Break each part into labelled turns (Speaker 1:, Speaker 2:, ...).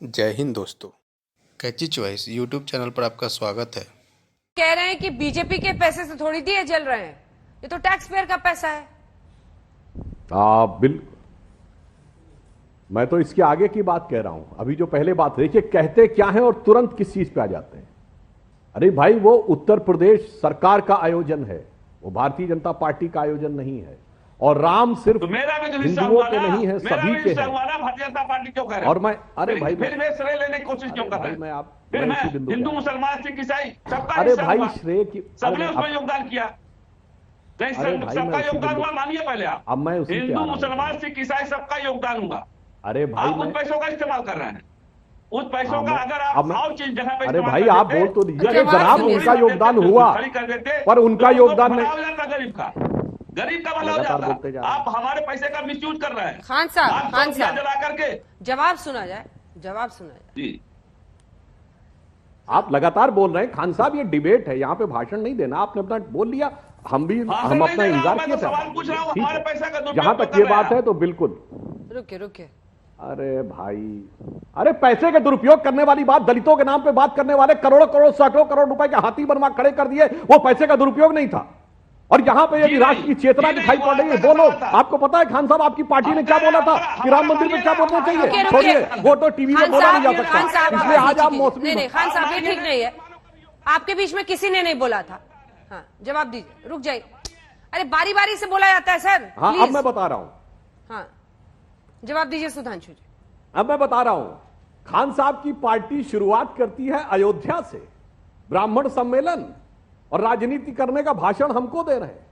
Speaker 1: जय हिंद दोस्तों, कैची choice YouTube channel पर आपका स्वागत है।
Speaker 2: कह रहे हैं कि बीजेपी के पैसे से थोड़ी दिए जल रहे हैं, ये तो टैक्स पेयर का पैसा है।
Speaker 3: बिल्कुल, मैं तो इसके आगे की बात कह रहा हूं। अभी जो पहले बात देखिए, कहते क्या है और तुरंत किस चीज पे आ जाते हैं। अरे भाई, वो उत्तर प्रदेश सरकार का आयोजन है, वो भारतीय जनता पार्टी का आयोजन नहीं है। और राम सिर्फ
Speaker 4: तो मेरा भी तो
Speaker 3: हिंदुओं के नहीं है,
Speaker 4: मेरा
Speaker 3: सभी
Speaker 4: भी
Speaker 3: के
Speaker 4: हिस्सा
Speaker 3: हैं।
Speaker 4: हुआ ना। भारतीय जनता पार्टी क्यों कह रहे हैं?
Speaker 3: और मैं, अरे भाई,
Speaker 4: फिर मैं श्रेय लेने की कोशिश क्यों कर रहे हैं?
Speaker 3: मैं आप
Speaker 4: फिर मैं
Speaker 3: इसी बिंदु पे
Speaker 4: हिंदू
Speaker 3: आ रहा हूं।
Speaker 4: मुसलमान सिख ईसाई सबका
Speaker 3: अरे
Speaker 4: हिस्सा
Speaker 3: भाई,
Speaker 4: हुआ।
Speaker 3: श्रेय की
Speaker 4: सबने उसमें योगदान किया। नहीं,
Speaker 3: अरे भाई,
Speaker 4: सबका
Speaker 3: मैं उसी
Speaker 4: योगदान
Speaker 3: बिंदु-
Speaker 4: हुआ, मानिए पहले आप।
Speaker 3: अब मैं उसी पे आ
Speaker 4: हिंदू
Speaker 3: रहा हूं।
Speaker 4: मुसलमान सिख ईसाई सबका योगदान हुआ।
Speaker 3: अरे भाई,
Speaker 4: आप उस पैसों का इस्तेमाल कर रहे हैं। उस पैसों का अगर आप और चीज जगह पे
Speaker 3: अरे
Speaker 4: इस्तेमाल
Speaker 3: भाई,
Speaker 4: कर
Speaker 3: आप
Speaker 4: देते,
Speaker 3: बोल तो दीजिए,
Speaker 2: अरे
Speaker 3: जनाब,
Speaker 2: बात
Speaker 3: उनका
Speaker 2: सुनिए।
Speaker 3: योगदान हुआ,
Speaker 4: खड़ी कर देते,
Speaker 3: पर उनका
Speaker 4: तो
Speaker 3: योगदान
Speaker 4: भला
Speaker 3: नहीं।
Speaker 4: हो जाता गरीब का भला हो
Speaker 3: लगातार
Speaker 4: जाता।
Speaker 3: बोलते जा रहे हैं।
Speaker 4: आप हमारे पैसे का मिसयूज कर रहे हैं।
Speaker 2: खान साहब,
Speaker 4: आप
Speaker 2: खान
Speaker 4: दिया
Speaker 2: साहब,
Speaker 4: जला करके।
Speaker 2: जवाब सुना जाए, जवाब सुना जाए।
Speaker 4: जी,
Speaker 3: आप लगातार बोल रहे हैं। खान साहब, ये डिबेट है, यहाँ पे भाषण नहीं देना। आपने अपना बोल लिया, हम
Speaker 4: भाषण
Speaker 3: अपना
Speaker 4: नहीं दे रहा हूं,
Speaker 3: इंतजार
Speaker 4: मैं
Speaker 3: किए
Speaker 4: तो
Speaker 3: थे।
Speaker 4: सवाल पूछ रहा हूं,
Speaker 3: ठीक
Speaker 4: हमारे
Speaker 3: है।
Speaker 4: पैसे का दुरुपयोग
Speaker 3: जहां
Speaker 4: क्यों
Speaker 3: तक
Speaker 4: कर
Speaker 3: ये
Speaker 4: रहे हैं
Speaker 3: बात है तो बिल्कुल।
Speaker 2: रुके रुके,
Speaker 3: अरे भाई, अरे पैसे के दुरुपयोग करने वाली बात, दलितों के नाम पे बात करने वाले करोड़ों करोड़ सैकड़ों करोड़ रुपए के हाथी बनवा खड़े कर दिए, वो पैसे का दुरुपयोग नहीं था। और यहां पे यदि राष्ट्र की चेतना दिखाई पड़ रही है, बोलो। आपको पता है खान साहब, आपकी पार्टी ने क्या बोला था कि राम मंदिर में क्या बोलना
Speaker 2: रुके,
Speaker 3: चाहिए?
Speaker 2: रुके।
Speaker 3: छोड़िए, वो तो टीवी में
Speaker 2: खान
Speaker 3: बोला नहीं जा
Speaker 2: साहब, खान साहब,
Speaker 3: सकता। इसलिए आज आप
Speaker 2: नहीं
Speaker 3: मौसमी
Speaker 2: नहीं, खान साहब, ये ठीक नहीं है। आपके बीच में किसी ने नहीं बोला था। हाँ, जवाब दीजिए, रुक जाइए। अरे बारी बारी से बोला जाता है सर।
Speaker 3: हाँ,
Speaker 2: प्लीज।
Speaker 3: अब मैं बता रहा हूं।
Speaker 2: हाँ, जवाब दीजिए सुधांशु जी।
Speaker 3: अब मैं बता रहा हूं। खान साहब की पार्टी शुरुआत करती है अयोध्या से, ब्राह्मण सम्मेलन और राजनीति करने का भाषण हमको दे रहे हैं।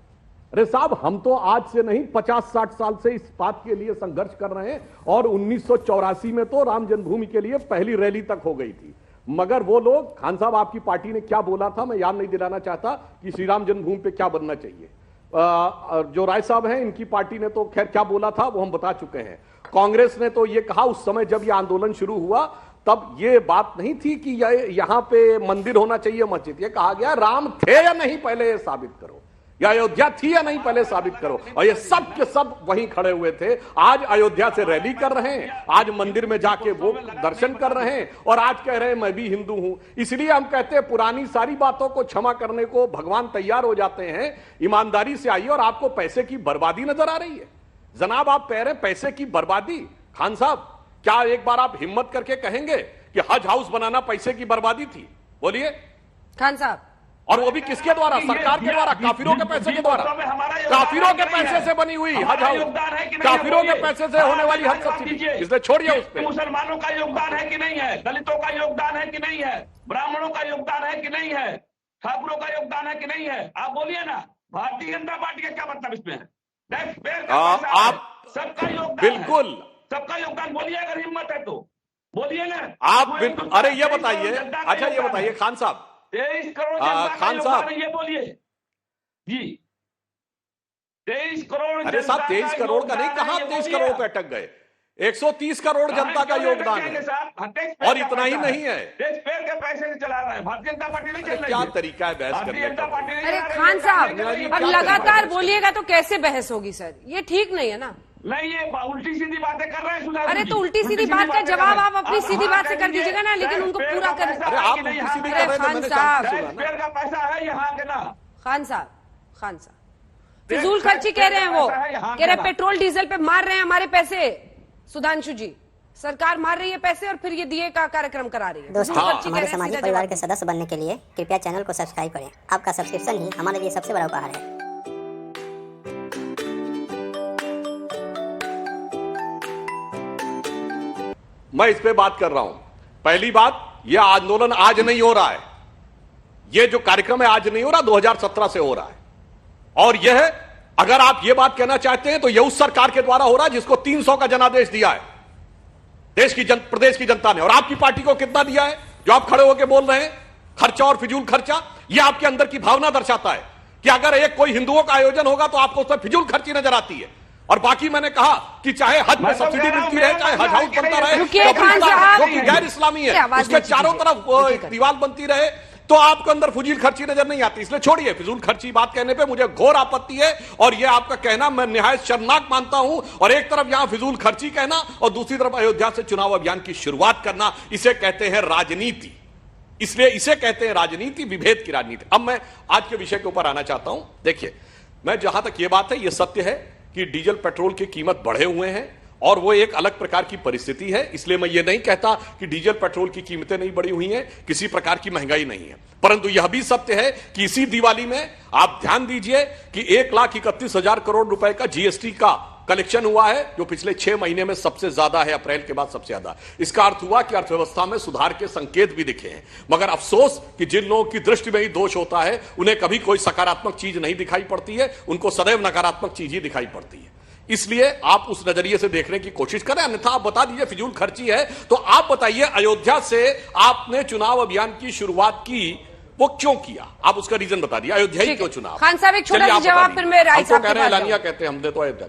Speaker 3: अरे साहब, हम तो आज से नहीं 50-60 साल से इस बात के लिए संघर्ष कर रहे हैं। और 1984 में तो राम जन्मभूमि के लिए पहली रैली तक हो गई थी। मगर वो लोग, खान साहब, आपकी पार्टी ने क्या बोला था, मैं याद नहीं दिलाना चाहता कि श्री राम जन्मभूमि पे क्या बनना चाहिए। जो राय साहब हैं, इनकी पार्टी ने तो खैर क्या बोला था वो हम बता चुके हैं। कांग्रेस ने तो ये कहा उस समय जब ये आंदोलन शुरू हुआ, तब ये बात नहीं थी कि यहां पे मंदिर होना चाहिए, मस्जिद। ये कहा गया राम थे या नहीं पहले ये साबित करो, या अयोध्या थी या नहीं पहले साबित करो। और ये सब के सब वहीं खड़े हुए थे। आज अयोध्या से रैली कर रहे हैं, आज मंदिर में जाके वो दर्शन कर रहे हैं, और आज कह रहे हैं मैं भी हिंदू हूं। इसलिए हम कहते हैं पुरानी सारी बातों को क्षमा करने को भगवान तैयार हो जाते हैं। ईमानदारी से आइए। और आपको पैसे की बर्बादी नजर आ रही है जनाब, आप कह रहे हैं पैसे की बर्बादी। खान साहब, क्या एक बार आप हिम्मत करके कहेंगे कि हज हाउस बनाना पैसे की बर्बादी थी? बोलिए।
Speaker 2: खान साहब,
Speaker 3: और वो भी किसके द्वारा? सरकार के द्वारा, काफिरों के पैसे के द्वारा। काफिरों के पैसे से बनी हुई हज हाउस, काफिरों के पैसे से होने वाली हज सब्सिडी, इसलिए छोड़िए उस पर।
Speaker 4: मुसलमानों का योगदान है कि नहीं है? दलितों का योगदान है कि नहीं है? ब्राह्मणों का योगदान है कि नहीं है? ठाकुरों का योगदान है कि नहीं है? आप बोलिए ना। भारतीय जनता पार्टी का क्या मतलब इसमें है? टैक्स पेयर का पैसा है,
Speaker 3: आप
Speaker 4: सबका योगदान
Speaker 3: बिल्कुल
Speaker 4: है। सबका योगदान बोलिए, अगर हिम्मत है तो बोलिए ना।
Speaker 3: आप अरे ये बताइए, अच्छा ये बताइए खान साहब,
Speaker 4: 23 करोड़ जनता का
Speaker 3: खान
Speaker 4: योगदान
Speaker 3: साहब,
Speaker 4: है, ये बोलिए जी। 23 करोड़।
Speaker 3: अरे साहब 23 करोड़ का नहीं कहा, 23 करोड़ पे अटक गए। 130 करोड़ जनता का योगदान है, और इतना ही नहीं है।
Speaker 4: टैक्स पेयर के पैसे से चला रहा है भारतीय जनता पार्टी नहीं चल रही
Speaker 3: क्या
Speaker 4: है।
Speaker 3: तरीका है बहस
Speaker 4: भारतीय
Speaker 3: करने
Speaker 4: जनता
Speaker 3: का?
Speaker 4: पार्टी नहीं
Speaker 2: अरे
Speaker 4: चला रही
Speaker 2: खान
Speaker 4: है।
Speaker 2: साहब,
Speaker 3: क्या
Speaker 2: अब
Speaker 3: तरीका
Speaker 2: लगातार
Speaker 3: है?
Speaker 2: बोलिएगा तो कैसे बहस होगी सर? ये ठीक नहीं है ना।
Speaker 4: नहीं, ये उल्टी सीधी बातें कर रहे हैं सुधांशु
Speaker 2: अरे
Speaker 4: जी।
Speaker 2: तो उल्टी सीधी बात का
Speaker 4: बातें कर
Speaker 2: जवाब
Speaker 4: रहे
Speaker 2: आप
Speaker 4: हैं।
Speaker 2: अपनी सीधी
Speaker 4: हाँ
Speaker 2: बात से कर
Speaker 4: करेंगे,
Speaker 2: दीजिएगा ना, लेकिन
Speaker 4: टैक्स
Speaker 2: उनको
Speaker 4: पेयर
Speaker 2: पूरा
Speaker 4: का
Speaker 2: कर।
Speaker 4: पैसा
Speaker 3: अरे
Speaker 4: है
Speaker 3: आप
Speaker 4: कि नहीं
Speaker 3: उल्टी सीधी
Speaker 4: यहाँ
Speaker 3: कर रहे
Speaker 4: पे?
Speaker 3: हैं तो
Speaker 2: खान
Speaker 3: मैंने
Speaker 2: साहब,
Speaker 3: शांति से
Speaker 4: टैक्स
Speaker 3: सुना
Speaker 4: पेयर का पैसा है यहाँ के ना।
Speaker 2: खान साहब, खान साहब, फिजूल खर्ची कह रहे हैं वो, कह रहे हैं पेट्रोल डीजल पे मार रहे हैं हमारे पैसे। सुधांशु जी, सरकार मार रही है पैसे और फिर ये दिए का कार्यक्रम करा रही है।
Speaker 5: दोस्तों,
Speaker 2: फिजूल खर्ची कह
Speaker 5: हमारे
Speaker 2: रहे हैं,
Speaker 5: सामाजिक
Speaker 2: सीधा
Speaker 5: परिवार
Speaker 2: जवाब।
Speaker 5: के सदस्य बनने के लिए कृपया चैनल को सब्सक्राइब करें। आपका सब्सक्रिप्शन ही हमारे लिए सबसे बड़ा उपहार है।
Speaker 3: मैं इस पे बात कर रहा हूं। पहली बात, यह आंदोलन आज नहीं हो रहा है, यह जो कार्यक्रम है आज नहीं हो रहा, 2017 से हो रहा है। और यह, अगर आप यह बात कहना चाहते हैं तो यह उस सरकार के द्वारा हो रहा है जिसको 300 का जनादेश दिया है प्रदेश की जनता ने। और आपकी पार्टी को कितना दिया है जो आप खड़े होकर बोल रहे हैं खर्चा और फिजूल खर्चा? यह आपके अंदर की भावना दर्शाता है कि अगर एक कोई हिंदुओं का आयोजन होगा तो आपको उसमें फिजूल खर्ची नजर आती है। और बाकी मैंने कहा कि चाहे हज में सब्सिडी मिलती रहे, चाहे हज हाउस बनता रहे,
Speaker 2: रुकिए खान साहब,
Speaker 3: जो कि गैर इस्लामी है, उसके चारों तरफ दीवार बनती रहे, तो आपको अंदर फजूल खर्ची नजर नहीं आती। इसलिए छोड़िए, फिजूल खर्ची बात कहने पे मुझे घोर आपत्ति है और यह आपका कहना मैं निहायत शर्मनाक मानता हूं। और एक तरफ यहां फिजूल खर्ची कहना और दूसरी तरफ अयोध्या से चुनाव अभियान की शुरुआत करना, इसे कहते हैं राजनीति। इसलिए इसे कहते हैं राजनीति, विभेद की राजनीति। अब मैं आज के विषय के ऊपर आना चाहता हूं। देखिए, मैं जहां तक यह बात है, यह सत्य है कि डीजल पेट्रोल की कीमत बढ़े हुए हैं और वो एक अलग प्रकार की परिस्थिति है। इसलिए मैं ये नहीं कहता कि डीजल पेट्रोल की कीमतें नहीं बढ़ी हुई हैं, किसी प्रकार की महंगाई नहीं है। परंतु यह भी सत्य है कि इसी दिवाली में आप ध्यान दीजिए कि 1,31,000 करोड़ रुपए का जीएसटी का कलेक्शन हुआ है, जो पिछले 6 महीने में सबसे ज्यादा है, अप्रैल के बाद सबसे ज्यादा। इसका अर्थ हुआ कि अर्थव्यवस्था में सुधार के संकेत भी दिखे हैं। मगर अफसोस कि जिन लोगों की दृष्टि में ही दोष होता है, उन्हें कभी कोई सकारात्मक चीज नहीं दिखाई पड़ती है, उनको सदैव नकारात्मक चीज ही दिखाई पड़ती है। इसलिए आप उस नजरिए से देखने की कोशिश करें, अन्यथा आप बता दीजिए फिजूल खर्ची है। तो आप बताइए, अयोध्या से आपने चुनाव अभियान की शुरुआत की, वो क्यों किया? आप उसका रीजन बता दिया, अयोध्या ही क्यों चुनाव?
Speaker 2: खान साहब एक छोटा सा जवाब, फिर मैं राय साहब
Speaker 3: कह रहे हैं, लानिया कहते हैं, हमने तो अयोध्या।